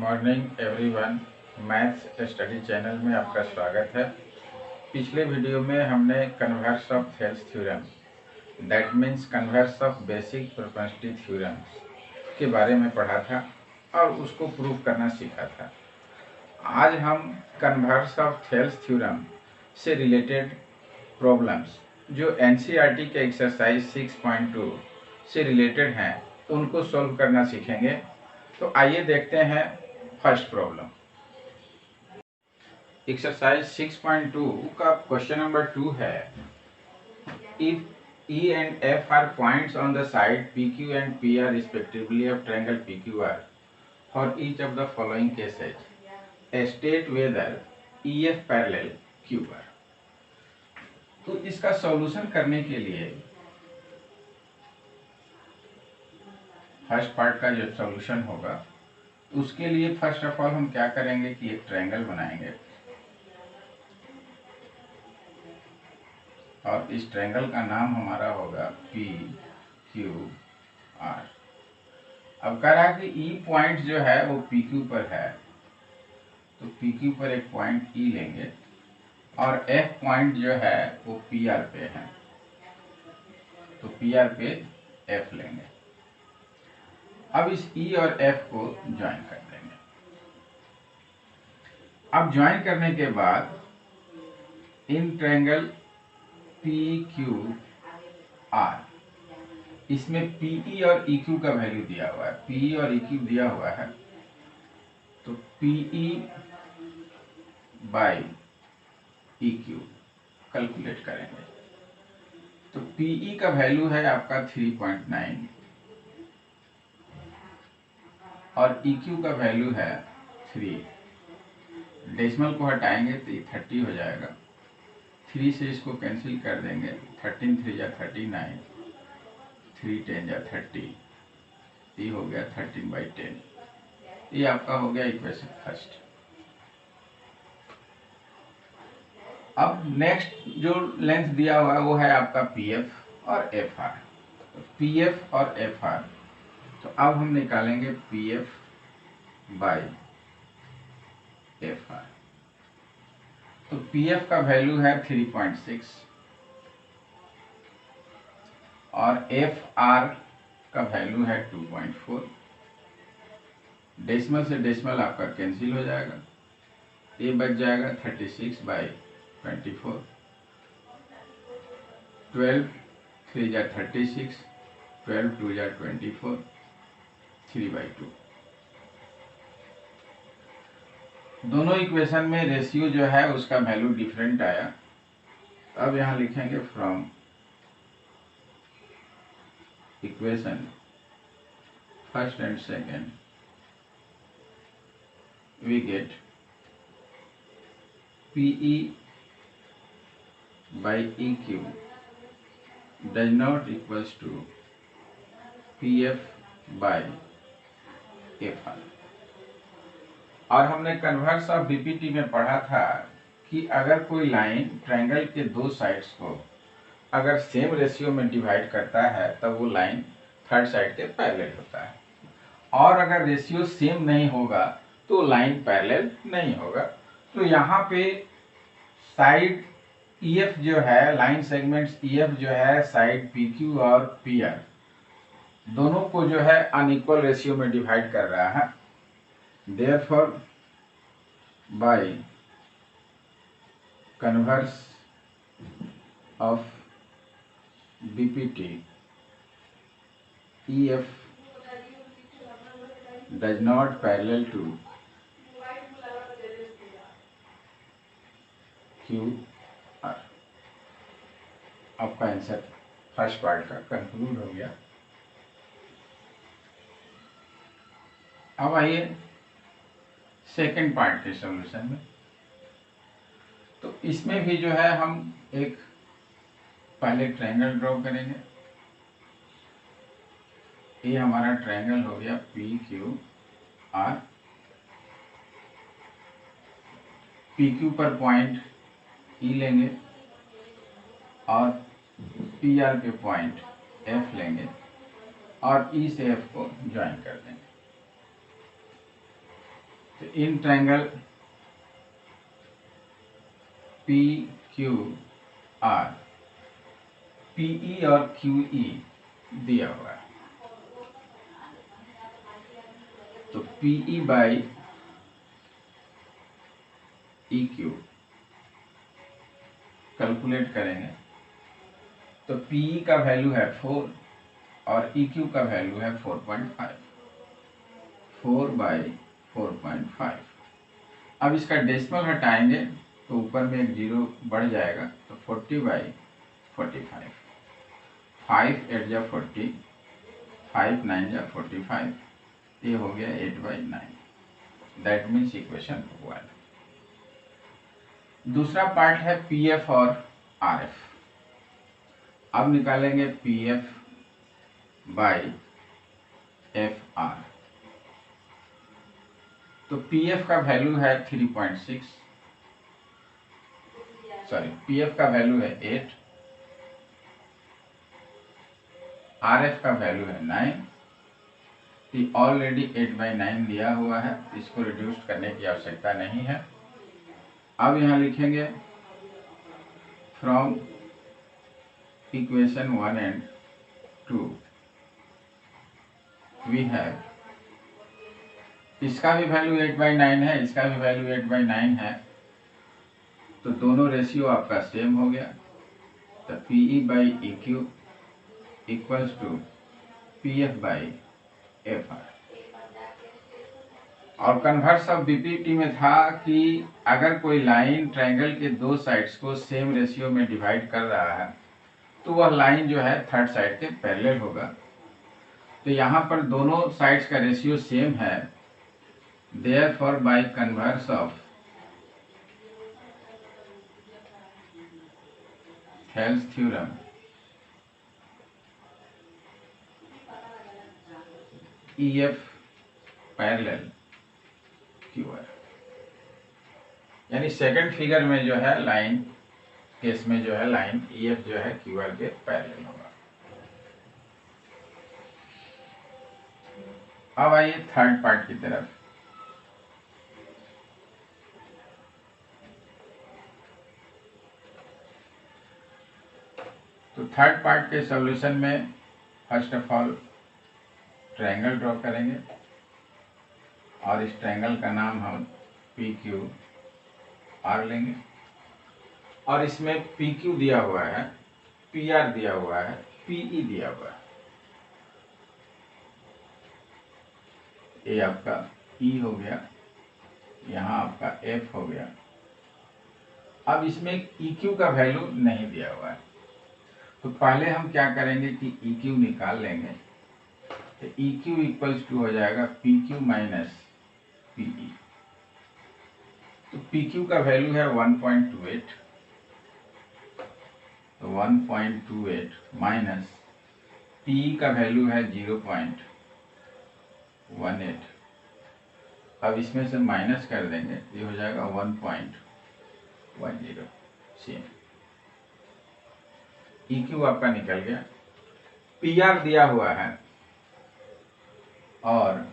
Morning everyone. Maths study channel में आपका स्वागत है। पिछले वीडियो में हमने converse of Thales theorem, that means converse of basic propensity theorem के बारे में पढ़ा था और उसको प्रूव करना सीखा था। आज हम कन्वर्स ऑफ थेल्स थ्योरम से रिलेटेड प्रॉब्लम्स जो एनसीईआरटी के एक्सरसाइज 6.2 से रिलेटेड हैं उनको सॉल्व करना सीखेंगे। तो आइए देखते हैं फर्स्ट प्रॉब्लम। एक्सरसाइज 6.2 का क्वेश्चन नंबर 2 है, if E and F are points on the side PQ and PR respectively of triangle PQR for each of the following cases, state whether EF parallel QR। तो इसका solution करने के लिए first part का जो solution होगा उसके लिए फर्स्ट ऑफ ऑल हम क्या करेंगे कि एक ट्रायंगल बनाएंगे और इस ट्रायंगल का नाम हमारा होगा पी क्यू आर। अब कह रहा है कि ई पॉइंट जो है वो पी क्यू पर है, तो पी क्यू पर एक पॉइंट ई लेंगे और एफ पॉइंट जो है वो पी आर पे है, तो पी आर पे एफ लेंगे। अब इस ई और एफ को ज्वाइन कर देंगे। अब ज्वाइन करने के बाद इन ट्रायंगल पी क्यू आर, इसमें पीई और इक्यू का वैल्यू दिया हुआ है, पीई और इक्यू दिया हुआ है, तो पीई बाई इक्यू कैलकुलेट करेंगे। तो पीई का वैल्यू है आपका 3.9 और इक्यू का वैल्यू है 3। डेसिमल को हटाएंगे तो ये 30 हो जाएगा, 3 से इसको कैंसिल कर देंगे, 13 3 या 39, 3 10 या 30, ये हो गया 13/10। ये आपका हो गया इक्वेशन फर्स्ट। अब नेक्स्ट जो लेंथ दिया हुआ है वो है आपका पी एफ और एफ आर। तो पी एफ और एफ आर, तो अब हम निकालेंगे P F by F are. तो पी एफ का वैल्यू है 3.6 और एफ आर का वैल्यू है 2.4। डेसिमल से डेसिमल आपका कैंसिल हो जाएगा, ये बच जाएगा 36/24। 12 3 या 36, 12 2 या 24, 3/2। दोनों इक्वेशन में रेशियो जो है उसका वैल्यू डिफरेंट आया। अब यहां लिखेंगे from equation first and second we get PE by EQ does not equals to PF by FR। और हमने कन्वर्स ऑफ बीपीटी में पढ़ा था कि अगर कोई लाइन ट्रायंगल के दो साइड्स को अगर सेम रेशियो में डिवाइड करता है तब वो लाइन थर्ड साइड के पैरेलल होता है, और अगर रेशियो सेम नहीं होगा तो लाइन पैरेलल नहीं होगा। तो यहाँ पे साइड EF जो है, लाइन सेगमेंट्स EF जो है साइड PQ और PR दोनों को जो है अनइक्वल रेशियो में डिवाइड कर रहा है। Therefore, by converse of BPT, EF does not parallel to QR। आपका आंसर फर्स्ट पार्ट का कंक्लूड हो गया। अब आइए सेकेंड पार्ट के सॉल्यूशन में। तो इसमें भी जो है हम एक पहले ट्रायंगल ड्रॉ करेंगे। ये हमारा ट्रायंगल हो गया P Q are. P Q पर पॉइंट ई लेंगे और पी आर पे पॉइंट एफ लेंगे और ई से एफ को ज्वाइन कर देंगे। तो in triangle P Q R PE और क्यूई दिया हुआ है, तो PE by E Q calculate करेंगे तो पीई का वैल्यू है 4 और ई क्यू का वैल्यू है 4.5, 4/4.5। अब इसका डेसिमल हटाएंगे तो ऊपर में एक जीरो बढ़ जाएगा, तो 40/45, 5 8 जा 40, 5 9 जा 45, ये हो गया 8/9। That means equation 1। दूसरा पार्ट है पीएफ और आरएफ। अब निकालेंगे पीएफ बाई एफ आर। तो पीएफ का वैल्यू है 3.6, सॉरी पीएफ का वैल्यू है 8, आरएफ का वैल्यू है 9। ऑलरेडी 8/9 दिया हुआ है, इसको रिड्यूस करने की आवश्यकता नहीं है। अब यहां लिखेंगे from equation 1 and 2 we have, इसका भी वैल्यू 8/9 है, इसका भी वैल्यू 8/9 है, तो दोनों रेशियो आपका सेम हो गया। तो PE by E Q equals to PF by F R. और कन्वर्स ऑफ बीपीटी में था कि अगर कोई लाइन ट्रायंगल के दो साइड्स को सेम रेशियो में डिवाइड कर रहा है तो वह लाइन जो है थर्ड साइड के पैरेलल होगा। तो यहाँ पर दोनों साइड्स का रेशियो सेम है, therefore by converse of Thales theorem EF parallel QR, यानी सेकंड फिगर में जो है लाइन केस में जो है लाइन EF जो है QR के पैरेलल होगा। अब आइए थर्ड पार्ट की तरफ। तो थर्ड पार्ट के सॉल्यूशन में first of all triangle draw करेंगे और इस ट्रायंगल का नाम हम PQR लेंगे और इसमें PQ दिया हुआ है, PR दिया हुआ है, PE दिया हुआ है। ये आपका E हो गया, यहाँ आपका F हो गया। अब इसमें EQ का वैल्यू नहीं दिया हुआ है, तो पहले हम क्या करेंगे कि EQ निकाल लेंगे। तो EQ इक्वल्स टू हो जाएगा PQ माइनस PE। तो PQ का वैल्यू है 1.28, तो 1.28 माइनस PE का वैल्यू है 0.18। अब इसमें से माइनस कर देंगे, ये हो जाएगा 1.10 सेम। EQ आपका निकल गया, PR दिया हुआ है और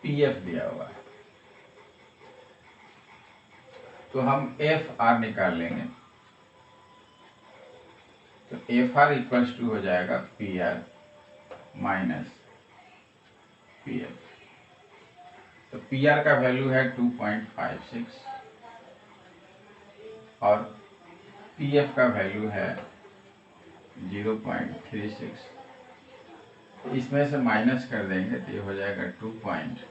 PF दिया हुआ है, तो हम FR निकाल लेंगे। तो FR इक्वल्स टू हो जाएगा PR माइनस PF। तो PR का वैल्यू है 2.56 और PF का वैल्यू है 0.36। इसमें से माइनस कर देंगे तो ये हो जाएगा 2.20।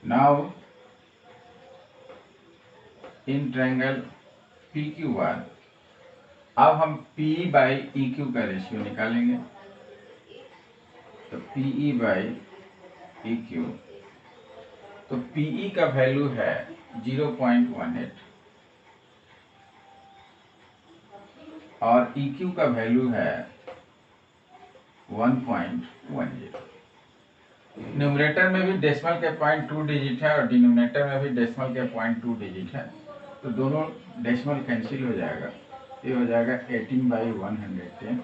नाउ इन ट्रायंगल PQR अब हम PE बाई EQ का रेशियो निकालेंगे। तो PE बाई EQ, तो PE का वैल्यू है 0.18 और EQ का वैल्यू है 1.10। न्यूमरेटर में भी डेसिमल के 0.2 डिजिट है और डिनोमिनेटर में भी डेसिमल के 0.2 डिजिट है, तो दोनों डेसिमल कैंसिल हो जाएगा, ये हो जाएगा 18/110।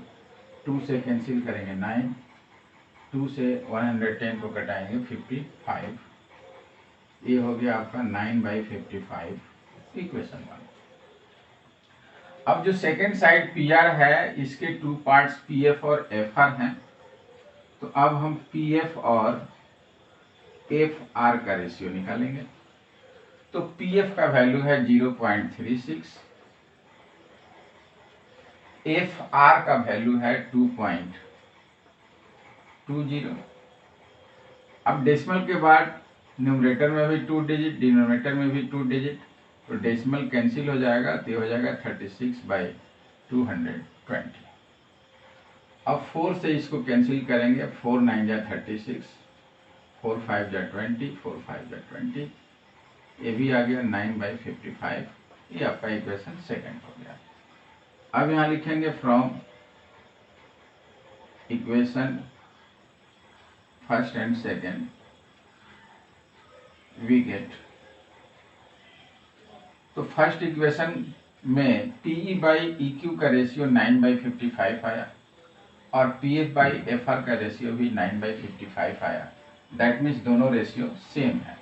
2 से कैंसिल करेंगे 9, 2 से 110 को घटाएंगे 55, ये हो गया आपका 9/55, इक्वेशन 1। अब जो सेकेंड साइड पी आर है, इसके 2 पार्ट्स पी एफ और एफ आर हैं। तो अब हम पी एफ और एफ आर का रेशियो निकालेंगे। तो पी एफ का वैल्यू है 0.36, एफ आर का वैल्यू है 2.20। अब डेसिमल के बाद न्यूमरेटर में भी 2 डिजिट, डिनोमिनेटर में भी 2 डिजिट, तो डेसिमल कैंसिल हो जाएगा, तो हो जाएगा 36/220। अब 4 से इसको कैंसिल करेंगे, 4 9 जा 36, 4 5 जा 20, 4 5 जा 20, ये भी आ गया 9/55। ये आपका इक्वेशन सेकेंड हो गया। अब यहाँ लिखेंगे from equation first and second we get, तो फर्स्ट इक्वेशन में पीई बाई ई क्यू का रेशियो 9/55 आया और P F by F R का रेशियो भी 9/55 आया। दैट मीन्स दोनों रेशियो सेम है।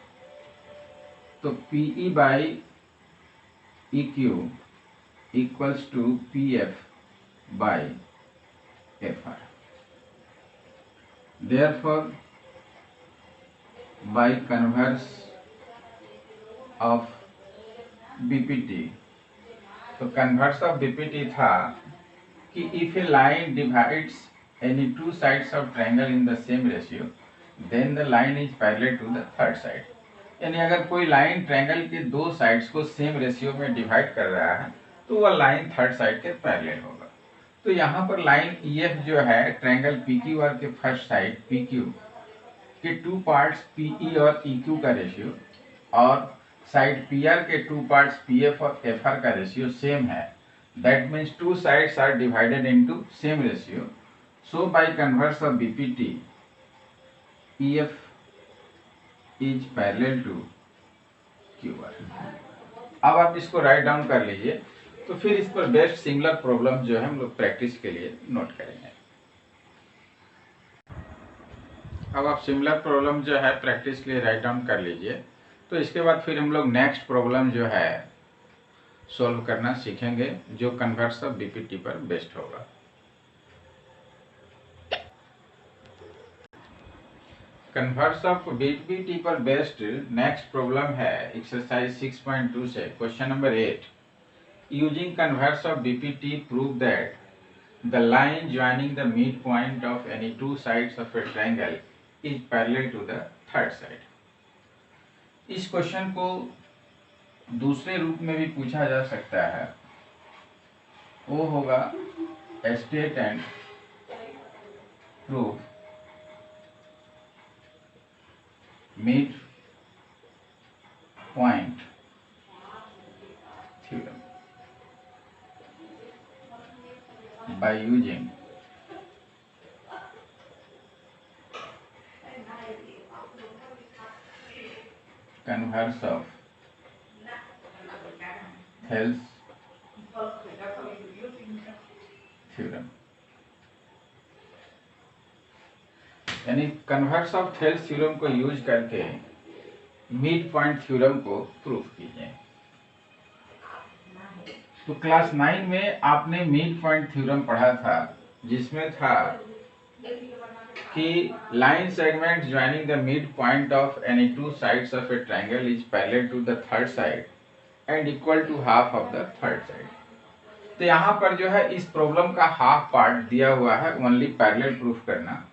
तो PE by E Q equals to P F by F R. Therefore, by converse of BPT, तो converse of BPT था कि if a line divides any two sides of triangle in the same ratio, then the line is parallel to the third side। यानी अगर कोई line triangle के दो sides को same ratio में डिवाइड कर रहा है तो वह लाइन थर्ड साइड के पैरेलल होगा। तो यहाँ पर लाइन EF जो है ट्रायंगल PQR के फर्स्ट साइड PQ के 2 पार्ट्स PE और EQ का रेशियो और साइड PR के 2 पार्ट्स PF और FR का रेशियो सेम है। That means 2 sides are divided into same ratio. So by converse of BPT EF is parallel to QR। अब आप इसको राइट डाउन कर लीजिए, तो फिर इस पर बेस्ट सिंगुलर प्रॉब्लम जो है हम लोग प्रैक्टिस के लिए नोट करेंगे। अब आप सिमिलर प्रॉब्लम जो है प्रैक्टिस के लिए राइट डाउन कर लीजिए, तो इसके बाद फिर हम लोग नेक्स्ट प्रॉब्लम जो है सॉल्व करना सीखेंगे जो कन्वर्स ऑफ बीपीटी पर बेस्ड होगा। कन्वर्स ऑफ बीपीटी पर बेस्ड नेक्स्ट प्रॉब्लम है एक्सरसाइज 6.2 से question number 8। Using converse of BPT, prove that the line joining the midpoint of any two sides of a triangle is parallel to the third side। इस question को दूसरे रूप में भी पूछा जा सकता है, वो होगा state and proof mid point theorem by using converse of Thales theorem। यानी कन्वर्स ऑफ थेल्स थ्योरम को यूज करके मिड पॉइंट थ्योरम को प्रूफ कीजिए। तो क्लास 9 में आपने मिड पॉइंट थ्योरम पढ़ा था, जिसमें था कि line segment joining the mid point of any two sides of a triangle is parallel to the third side and equal to half of the third side. तो यहाँ पर जो है इस प्रॉब्लम का हाफ पार्ट दिया हुआ है, ओनली पैरेलल प्रूफ करना।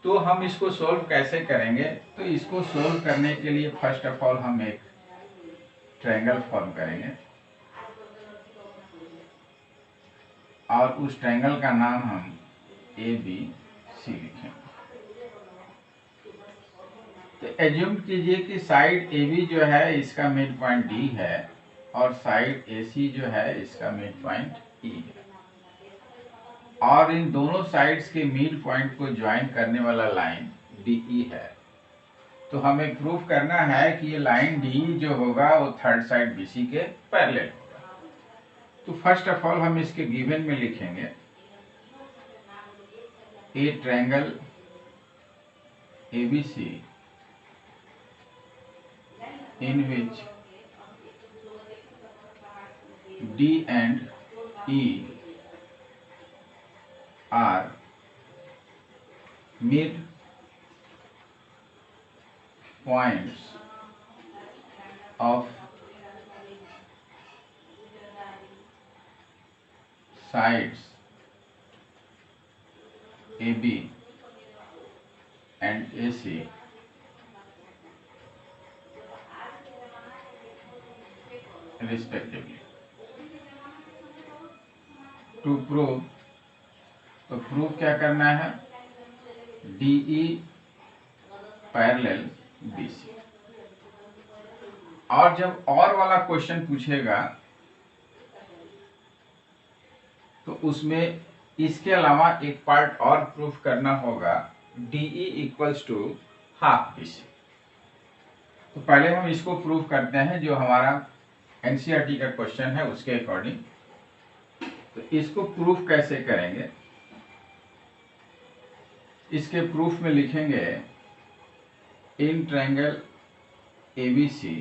तो हम इसको सोल्व कैसे करेंगे? तो इसको सोल्व करने के लिए फर्स्ट ऑफ ऑल हम एक ट्रायंगल फॉर्म करेंगे और उस ट्रायंगल का नाम हम ABC लिखेंगे। तो एज्यूम कीजिए कि साइड AB जो है इसका मिड पॉइंट D है और साइड AC जो है इसका मिड पॉइंट E है, और इन दोनों साइड्स के मिड पॉइंट को ज्वाइन करने वाला लाइन DE है। तो हमें प्रूफ करना है कि ये लाइन डी जो होगा वो थर्ड साइड बीसी के पैरेलल होगा। तो फर्स्ट ऑफ ऑल हम इसके गिवन में लिखेंगे ए triangle ABC in which D and E are mid points of sides AB and AC respectively. To prove, तो प्रूव क्या करना है, DE पैरेलल BC। और जब और वाला क्वेश्चन पूछेगा तो उसमें इसके अलावा एक पार्ट और प्रूफ करना होगा, DE equals to half BC। तो पहले हम इसको प्रूफ करते हैं जो हमारा एनसीईआरटी का क्वेश्चन है उसके अकॉर्डिंग। तो इसको प्रूफ कैसे करेंगे, इसके प्रूफ में लिखेंगे in triangle ABC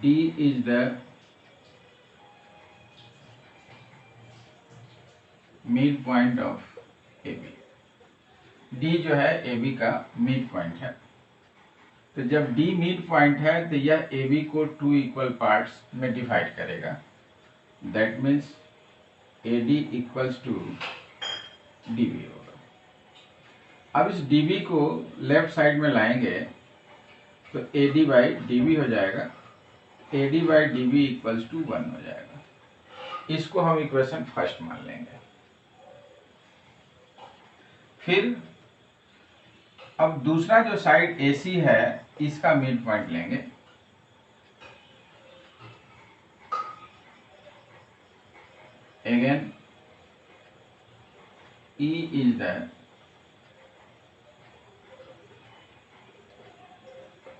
D is the mid point of AB. D जो है एबी का मिड पॉइंट है। तो जब डी मिड पॉइंट है तो यह AB को 2 इक्वल पार्ट्स में डिवाइड करेगा। That means AD equals to DB होगा। अब इस DB को लेफ्ट साइड में लाएंगे तो AD बाई DB हो जाएगा। AD by DB equals to 1 हो जाएगा। इसको हम इक्वेशन फर्स्ट मान लेंगे। फिर अब दूसरा जो साइड AC है इसका मिड पॉइंट लेंगे। Again E is the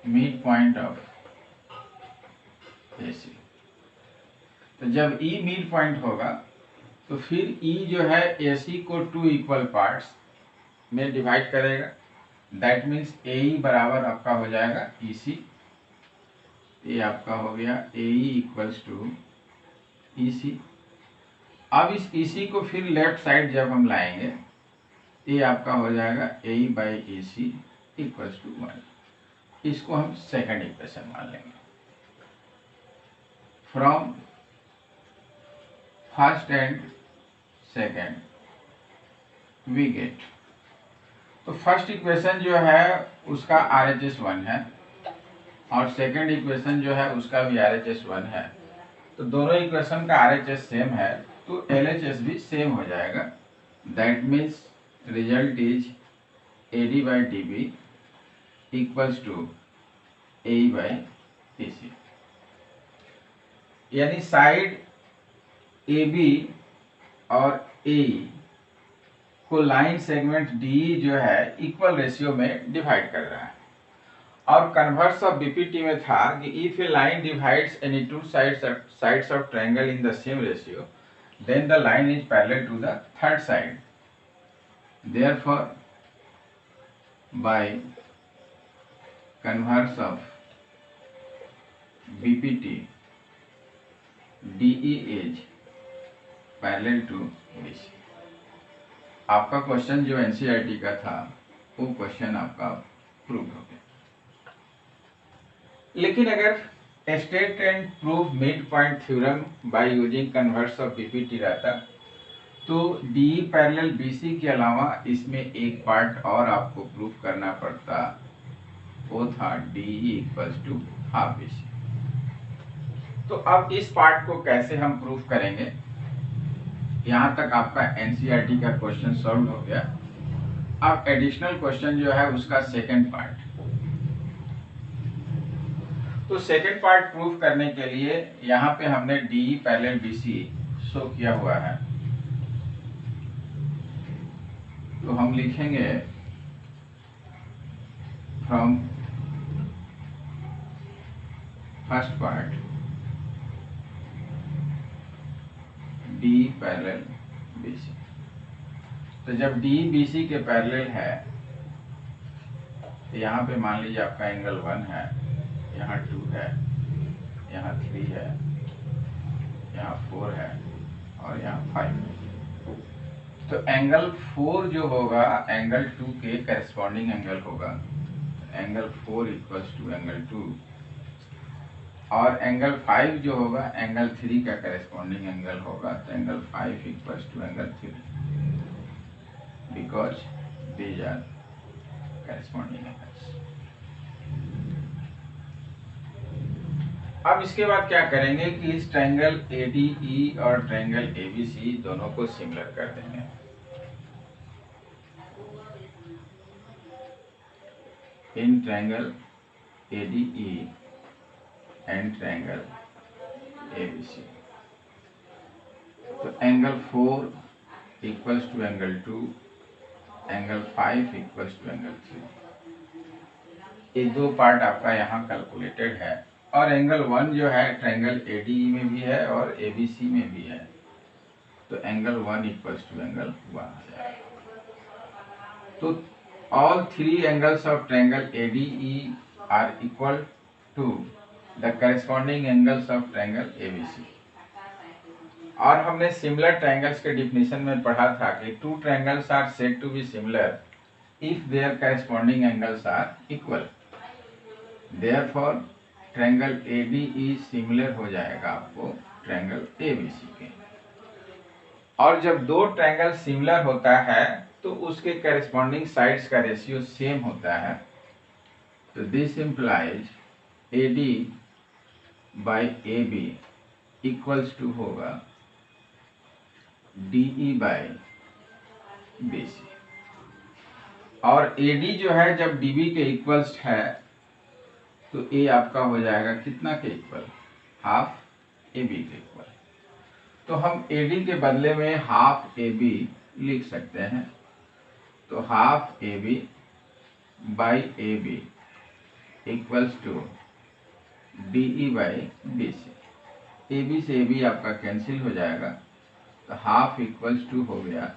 mid point of AC। तो जब E मिड पॉइंट होगा तो फिर E जो है AC को 2 इक्वल पार्ट्स में डिवाइड करेगा। दैट मीन्स AE बराबर आपका हो जाएगा EC। ये आपका हो गया AE इक्वल्स टू EC। अब इस EC को फिर लेफ्ट साइड जब हम लाएंगे ये आपका हो जाएगा AE by EC equals to 1। इसको हम सेकंड इक्वेशन मान लेंगे। From first and second we get, तो फर्स्ट इक्वेशन जो है उसका RHS 1 है और सेकंड इक्वेशन जो है उसका भी RHS 1 है। तो दोनों इक्वेशन का RHS सेम है तो LHS भी सेम हो जाएगा। That means result is AD by DB equals to AE by AC। यानी साइड AB और AE को लाइन सेगमेंट DE जो है इक्वल रेशियो में डिवाइड कर रहा है। और कन्वर्स ऑफ BPT में था कि if a line divides any two sides of triangle in the same ratio then the line is parallel to the third side. Therefore by converse of BPT DE is parallel to BC। आपका question जो NCERT का था वो question आपका prove हो गया। लेकिन अगर state and prove mid point theorem by using converse of BPT रहता तो DE पैरेलल BC के अलावा इसमें एक पार्ट और आपको प्रूव करना पड़ता, वो था DE equals to half BC। तो अब इस पार्ट को कैसे हम प्रूव करेंगे, यहाँ तक आपका एनसीईआरटी का क्वेश्चन सॉल्व हो गया। अब एडिशनल क्वेश्चन जो है उसका सेकंड पार्ट। तो सेकंड पार्ट प्रूव करने के लिए यहाँ पे हमने DE पैरेलल BC शो किया हुआ है। तो हम लिखेंगे from first part D parallel BC. तो जब डी बीसी के पैरेलल है तो यहाँ पे मान लीजिए आपका एंगल 1 है, यहाँ 2 है, यहाँ 3 है, यहाँ 4 है और यहाँ 5 है। तो एंगल 4 जो होगा एंगल 2 के करेस्पॉन्डिंग एंगल होगा। एंगल 4 इक्वल्स टू एंगल 2 और एंगल 5 जो होगा एंगल 3 का करेस्पॉन्डिंग एंगल होगा। तो angle 5 equals to angle 3 because these are corresponding angles. अब इसके बाद क्या करेंगे कि इस ट्रायंगल ADE और ट्रायंगल ABC दोनों को सिमिलर कर देंगे। In triangle ADE and triangle ABC, तो angle 4 equals to angle 2, angle 5 equals to angle 3। ये दो पार्ट आपका यहाँ कैलकुलेटेड है। और एंगल 1 जो है ट्रायंगल ADE में भी है और ABC में भी है। तो एंगल 1 इक्वल्स टू एंगल 1 आ जाएगा। तो all three angles of triangle ADE are equal to the corresponding angles of triangle ABC। और हमने सिमिलर ट्रायंगल्स के डिफिनेशन में पढ़ा था कि two triangles are said to be similar if their corresponding angles are equal। Therefore triangle ADE similar हो जाएगा आपको ट्रायंगल ABC के। और जब दो ट्रायंगल सिमिलर होता है तो उसके करस्पॉन्डिंग साइड्स का रेशियो सेम होता है। तो this implies AD by AB equals to होगा DE बाई BC। और AD जो है जब DB के इक्वल्स है तो A आपका हो जाएगा कितना के इक्वल, हाफ AB के इक्वल। तो हम AD के बदले में हाफ AB लिख सकते हैं। तो half AB by AB equals to DE by BC। AB से AB आपका कैंसिल हो जाएगा। तो हाफ इक्वल्स टू हो गया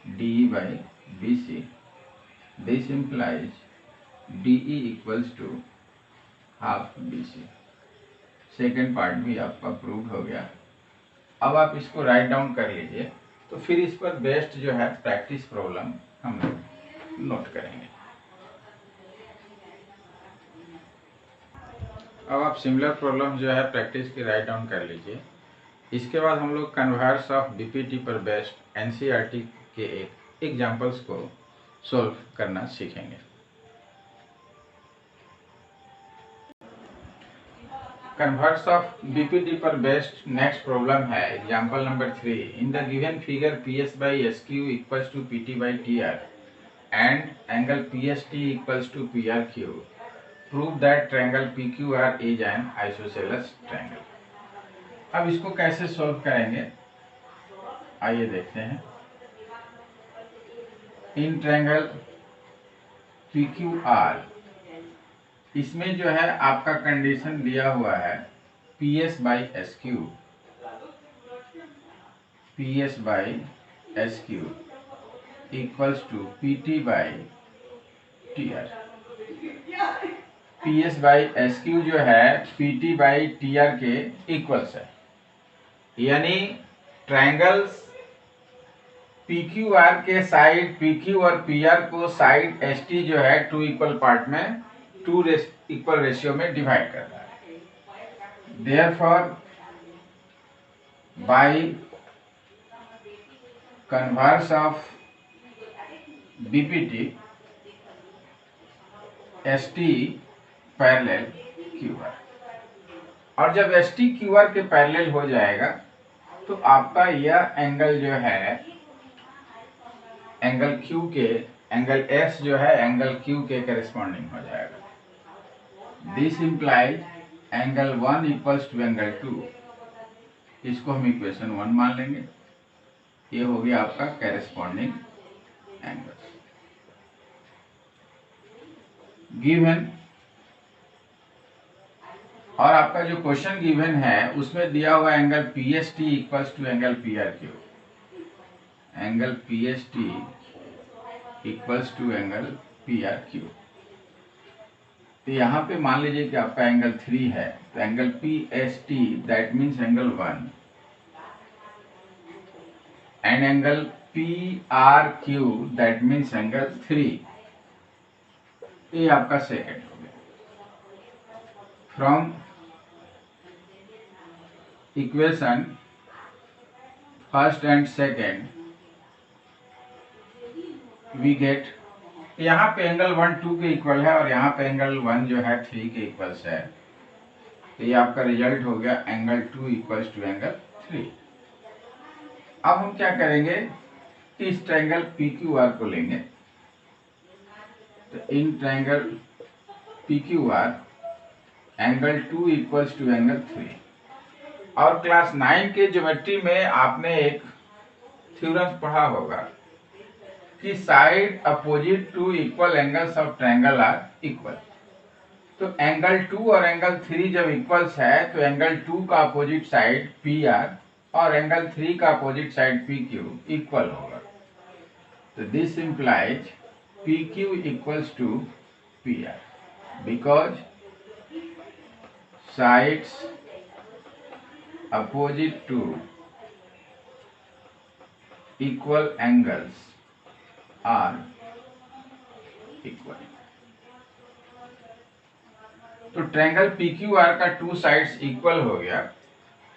DE by BC। This implies DE equals to half BC। Second part भी आपका प्रूव हो गया। अब आप इसको राइट डाउन कर लीजिए। तो फिर इस पर बेस्ड जो है प्रैक्टिस प्रॉब्लम हम लोग नोट करेंगे। अब आप सिमिलर प्रॉब्लम जो है प्रैक्टिस की राइट डाउन कर लीजिए। इसके बाद हम लोग कन्वर्स ऑफ BPT पर बेस्ड NCERT के एक एग्जाम्पल्स को सोल्व करना सीखेंगे। कन्वर्स ऑफ BPT पर बेस्ड नेक्स्ट प्रॉब्लम है example number 3। In the given figure PS by SQ equals to PT by TR and angle PST equals to PRQ। Prove that triangle PQR is an isosceles triangle. अब इसको कैसे solve करेंगे आइए देखते हैं। इन triangle PQR इसमें जो है आपका कंडीशन दिया हुआ है PS by SQ, PS by SQ equals to PT by TR। PS by SQ जो है PT बाई TR के इक्वल्स है। यानी ट्रायंगल्स PQR के साइड PQ और PR को साइड ST जो है टू इक्वल पार्ट में टू इक्वल रेशियो में डिवाइड करता है। Therefore by converse of BPT ST parallel QR। और जब ST QR के पैरेलल हो जाएगा तो आपका यह एंगल जो है एंगल Q के एंगल S जो है एंगल Q के करेस्पॉन्डिंग हो जाएगा। This implies angle 1 equals to angle 2। इसको हम इक्वेशन 1 मान लेंगे। ये हो गया आपका करेस्पॉन्डिंग एंगल। गिवन, और आपका जो क्वेश्चन गिवन है उसमें दिया हुआ angle PST equals to angle PRQ, angle PST equals to angle PRQ। तो यहाँ पे मान लीजिए कि आपका एंगल 3 है, तो angle PST that means angle 1 and angle PRQ that means angle 3, ये आपका सेकेंड हो गया। From equation first and second we get, यहाँ पे एंगल 1 2 के इक्वल है और यहाँ पे एंगल 1 जो है 3 के इक्वल्स है, तो ये आपका रिजल्ट हो गया एंगल 2 इक्वल्स टू एंगल 3। अब हम क्या करेंगे, इस ट्रायंगल PQR को लेंगे, तो in triangle PQR angle 2 equals to angle 3। और क्लास 9 के ज्योमेट्री में आपने एक थ्योरम पढ़ा होगा कि side opposite to equal angles of triangle are equal. तो एंगल 2 और एंगल 3 जब इक्वल्स है तो एंगल 2 का अपोजिट साइड PR और एंगल 3 का अपोजिट साइड PQ इक्वल होगा। तो this implies PQ equals to PR because sides opposite to equal angles are equal। तो ट्रायंगल PQR का 2 साइड्स इक्वल हो गया,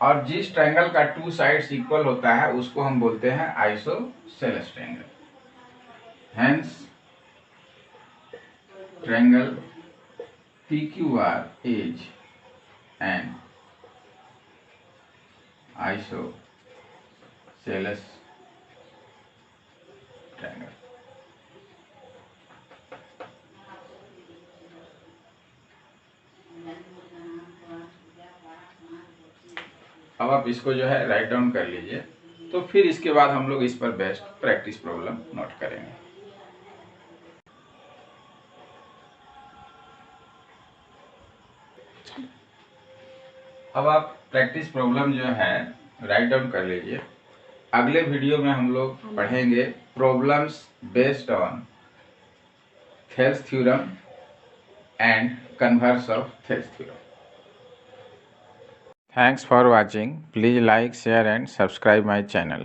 और जिस ट्रायंगल का 2 साइड्स इक्वल होता है उसको हम बोलते हैं isosceles triangle. Hence triangle PQR is an isosceles triangle. अब आप इसको जो है राइट डाउन कर लीजिए, तो फिर इसके बाद हम लोग इस पर बेस्ट प्रैक्टिस प्रॉब्लम नोट करेंगे। अब आप प्रैक्टिस प्रॉब्लम जो है राइट डाउन कर लीजिए। अगले वीडियो में हम लोग पढ़ेंगे problems based on Thales theorem and converse of Thales theorem. Thanks for watching. Please like, share and subscribe my channel.